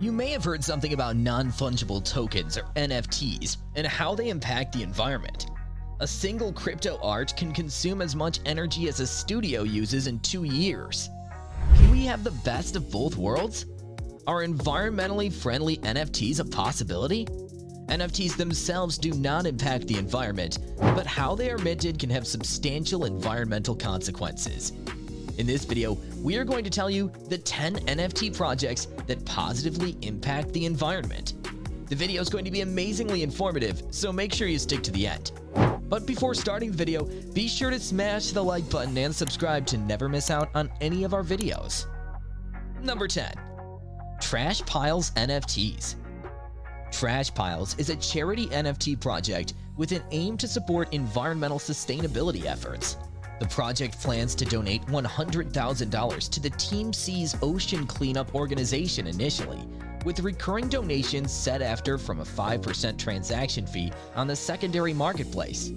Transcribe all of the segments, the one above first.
You may have heard something about non-fungible tokens or NFTs and how they impact the environment. A single crypto art can consume as much energy as a studio uses in 2 years. Can we have the best of both worlds? Are environmentally friendly NFTs a possibility? NFTs themselves do not impact the environment, but how they are minted can have substantial environmental consequences. In this video, we are going to tell you the 10 NFT projects that positively impact the environment. The video is going to be amazingly informative, so make sure you stick to the end. But before starting the video, be sure to smash the like button and subscribe to never miss out on any of our videos. Number 10. Trash Piles NFTs. Trash Piles is a charity NFT project with an aim to support environmental sustainability efforts. The project plans to donate $100,000 to the Team C's ocean cleanup organization initially, with recurring donations set after from a 5% transaction fee on the secondary marketplace.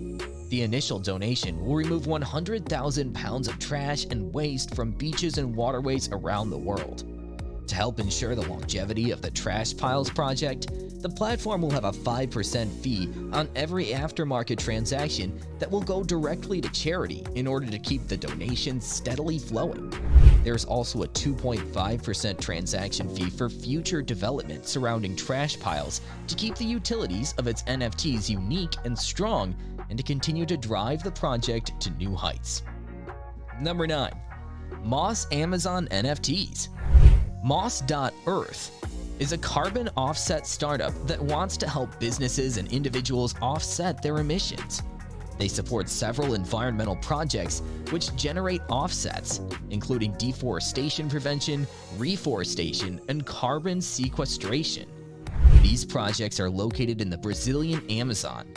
The initial donation will remove 100,000 pounds of trash and waste from beaches and waterways around the world. To help ensure the longevity of the Trash Piles project, the platform will have a 5% fee on every aftermarket transaction that will go directly to charity in order to keep the donations steadily flowing. There's also a 2.5% transaction fee for future development surrounding Trash Piles to keep the utilities of its NFTs unique and strong and to continue to drive the project to new heights. Number 9. Moss Amazon NFTs. Moss.Earth is a carbon offset startup that wants to help businesses and individuals offset their emissions. They support several environmental projects which generate offsets, including deforestation prevention, reforestation, and carbon sequestration. These projects are located in the Brazilian Amazon.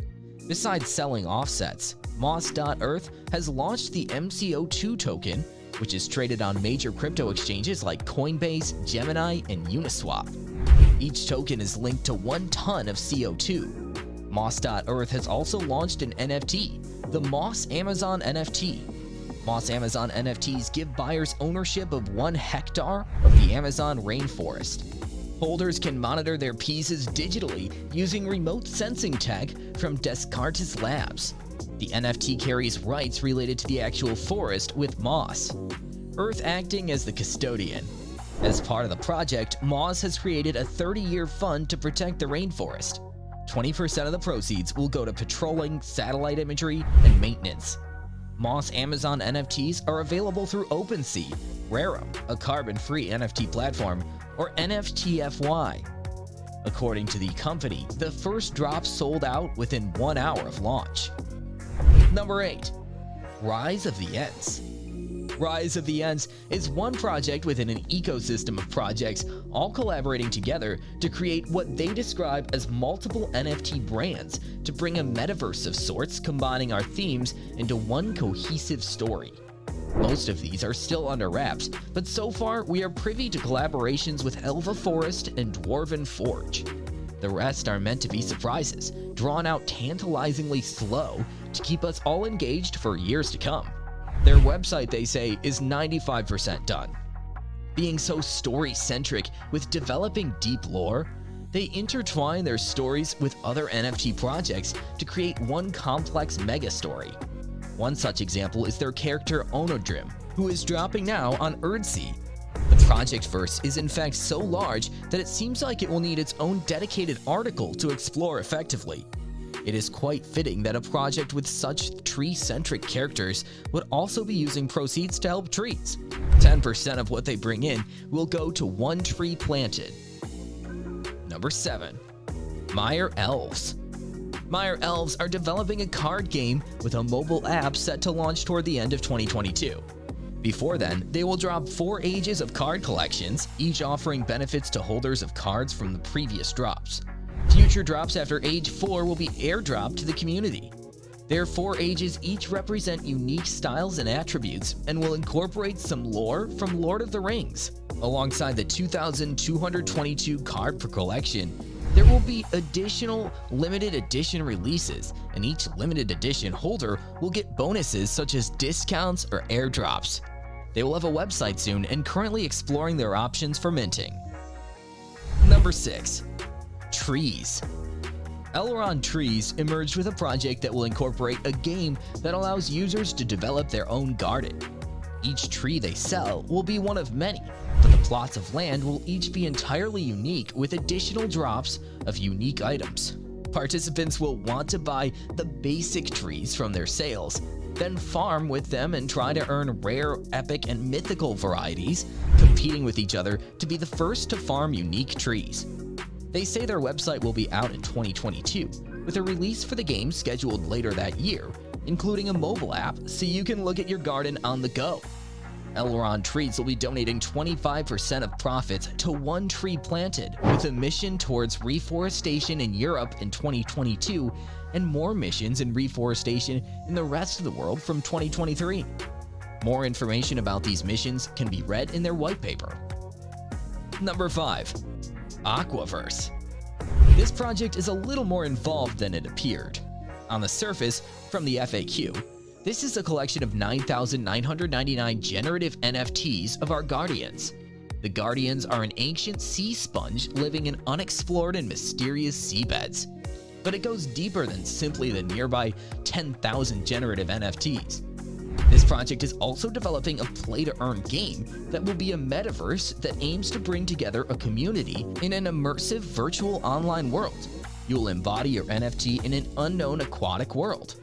Besides selling offsets, Moss.Earth has launched the MCO2 token, which is traded on major crypto exchanges like Coinbase, Gemini, and Uniswap. Each token is linked to 1 ton of CO2. Moss.Earth has also launched an NFT, the Moss Amazon NFT. Moss Amazon NFTs give buyers ownership of 1 hectare of the Amazon rainforest. Holders can monitor their pieces digitally using remote sensing tech from Descartes Labs. The NFT carries rights related to the actual forest with Moss, Earth acting as the custodian. As part of the project, Moss has created a 30-year fund to protect the rainforest. 20% of the proceeds will go to patrolling, satellite imagery, and maintenance. Moss Amazon NFTs are available through OpenSea, Rerum, a carbon-free NFT platform, or NFTFY. According to the company, the first drop sold out within 1 hour of launch. Number 8. Rise of the Ents. Rise of the Ents is one project within an ecosystem of projects all collaborating together to create what they describe as multiple NFT brands to bring a metaverse of sorts combining our themes into one cohesive story. Most of these are still under wraps, but so far we are privy to collaborations with Elva Forest and Dwarven Forge. The rest are meant to be surprises, drawn out tantalizingly slow to keep us all engaged for years to come. Their website, they say, is 95% done. Being so story-centric with developing deep lore, they intertwine their stories with other NFT projects to create one complex mega-story. One such example is their character Onodrim, who is dropping now on Urdsea. The project verse is in fact so large that it seems like it will need its own dedicated article to explore effectively. It is quite fitting that a project with such tree-centric characters would also be using proceeds to help trees. 10% of what they bring in will go to 1 tree planted. Number 7. Meyer Elves. Meyer Elves are developing a card game with a mobile app set to launch toward the end of 2022. Before then, they will drop 4 ages of card collections, each offering benefits to holders of cards from the previous drops. Future drops after age 4 will be airdropped to the community. Their 4 ages each represent unique styles and attributes and will incorporate some lore from Lord of the Rings. Alongside the 2,222 card per collection, there will be additional limited edition releases, and each limited edition holder will get bonuses such as discounts or airdrops. They will have a website soon and currently exploring their options for minting. Number Number 6. Trees. Elrond Trees emerged with a project that will incorporate a game that allows users to develop their own garden. Each tree they sell will be one of many, but the plots of land will each be entirely unique with additional drops of unique items. Participants will want to buy the basic trees from their sales, then farm with them and try to earn rare, epic, and mythical varieties, competing with each other to be the first to farm unique trees. They say their website will be out in 2022, with a release for the game scheduled later that year, including a mobile app so you can look at your garden on the go. Elrond Trees will be donating 25% of profits to one tree planted, with a mission towards reforestation in Europe in 2022 and more missions in reforestation in the rest of the world from 2023. More information about these missions can be read in their white paper. Number 5. Aquaverse. This project is a little more involved than it appeared. On the surface, from the FAQ, this is a collection of 9,999 generative NFTs of our guardians. The guardians are an ancient sea sponge living in unexplored and mysterious seabeds. But it goes deeper than simply the nearby 10,000 generative NFTs. This project is also developing a play-to-earn game that will be a metaverse that aims to bring together a community in an immersive virtual online world. You will embody your NFT in an unknown aquatic world.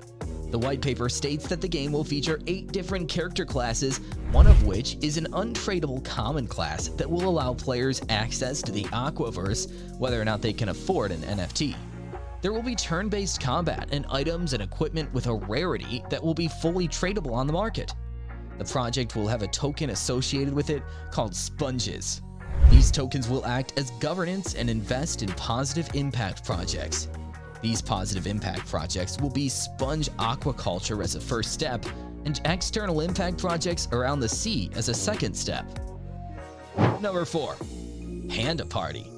The white paper states that the game will feature 8 different character classes, one of which is an untradeable common class that will allow players access to the Aquaverse whether or not they can afford an NFT. There will be turn-based combat and items and equipment with a rarity that will be fully tradable on the market. The project will have a token associated with it called Sponges. These tokens will act as governance and invest in positive impact projects. These positive impact projects will be sponge aquaculture as a first step, and external impact projects around the sea as a second step. Number 4. Panda Party.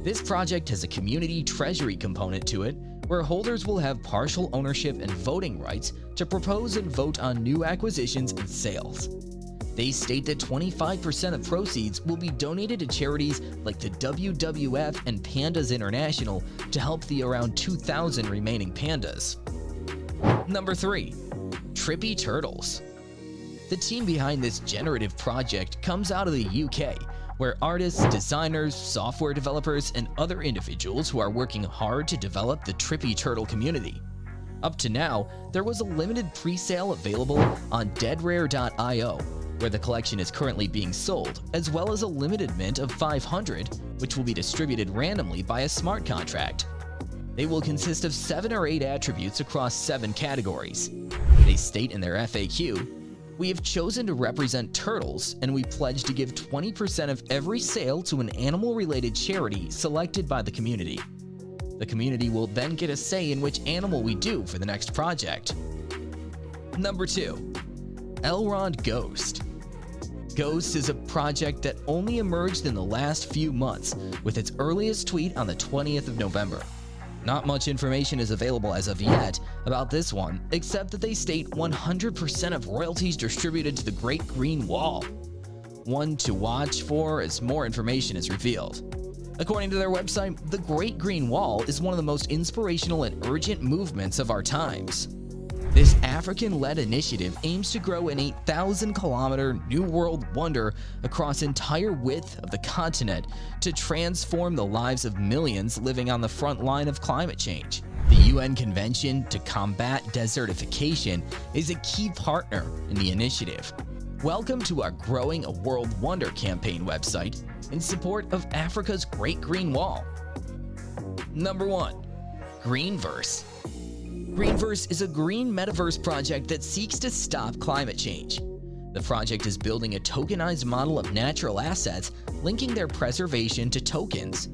This project has a community treasury component to it, where holders will have partial ownership and voting rights to propose and vote on new acquisitions and sales. They state that 25% of proceeds will be donated to charities like the WWF and Pandas International to help the around 2,000 remaining pandas. Number 3. Trippy Turtles. The team behind this generative project comes out of the UK, where artists, designers, software developers, and other individuals who are working hard to develop the Trippy Turtle community. Up to now, there was a limited pre-sale available on deadrare.io, where the collection is currently being sold, as well as a limited mint of 500, which will be distributed randomly by a smart contract. They will consist of 7 or 8 attributes across 7 categories. They state in their FAQ, "We have chosen to represent turtles, and we pledge to give 20% of every sale to an animal-related charity selected by the community. The community will then get a say in which animal we do for the next project." Number 2. Elrond Ghost. Ghost is a project that only emerged in the last few months, with its earliest tweet on the 20th of November. Not much information is available as of yet about this one, except that they state 100% of royalties distributed to the Great Green Wall. One to watch for as more information is revealed. According to their website, the Great Green Wall is one of the most inspirational and urgent movements of our times. This African-led initiative aims to grow an 8,000-kilometer New World wonder across entire width of the continent to transform the lives of millions living on the front line of climate change. The UN Convention to Combat Desertification is a key partner in the initiative. Welcome to our Growing a World Wonder campaign website in support of Africa's Great Green Wall. Number 1. Greenverse. Greenverse is a green metaverse project that seeks to stop climate change. The project is building a tokenized model of natural assets, linking their preservation to tokens.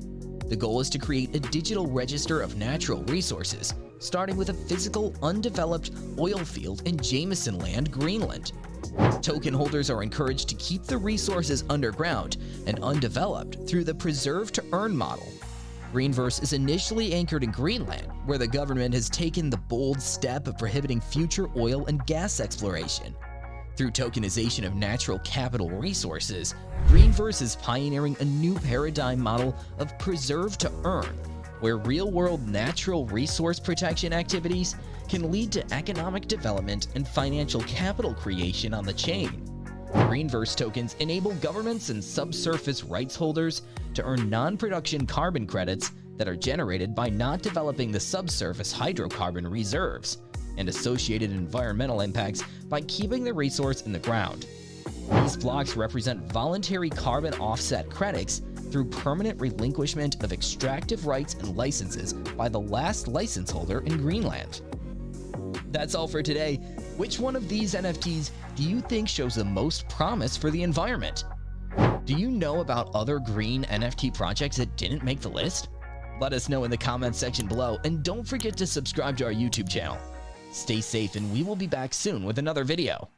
The goal is to create a digital register of natural resources, starting with a physical, undeveloped oil field in Jameson Land, Greenland. Token holders are encouraged to keep the resources underground and undeveloped through the Preserve to Earn model. Greenverse is initially anchored in Greenland, where the government has taken the bold step of prohibiting future oil and gas exploration. Through tokenization of natural capital resources, Greenverse is pioneering a new paradigm model of preserve to earn, where real-world natural resource protection activities can lead to economic development and financial capital creation on the chain. Greenverse tokens enable governments and subsurface rights holders to earn non-production carbon credits that are generated by not developing the subsurface hydrocarbon reserves and associated environmental impacts by keeping the resource in the ground. These blocks represent voluntary carbon offset credits through permanent relinquishment of extractive rights and licenses by the last license holder in Greenland. That's all for today. Which one of these NFTs do you think shows the most promise for the environment? Do you know about other green NFT projects that didn't make the list? Let us know in the comments section below, and don't forget to subscribe to our YouTube channel. Stay safe, and we will be back soon with another video.